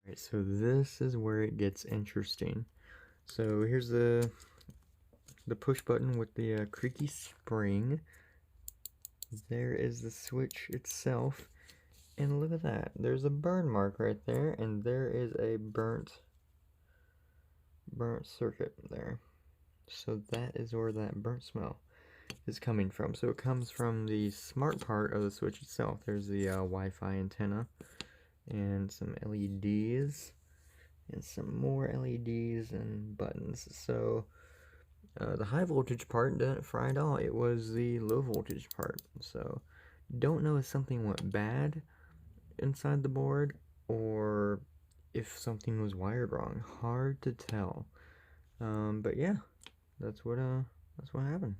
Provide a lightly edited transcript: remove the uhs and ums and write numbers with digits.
Alright, so this is where it gets interesting. So here's the push button with the creaky spring. There is the switch itself, and look at that. There's a burn mark right there, and there is a burnt circuit there. So that is where that burnt smell is coming from. So it comes from the smart part of the switch itself. There's the Wi-Fi antenna and some LEDs and some more LEDs and buttons. So the high voltage part didn't fry at all. It was the low voltage part. So don't know if something went bad inside the board or if something was wired wrong. Hard to tell. But yeah, that's what happened.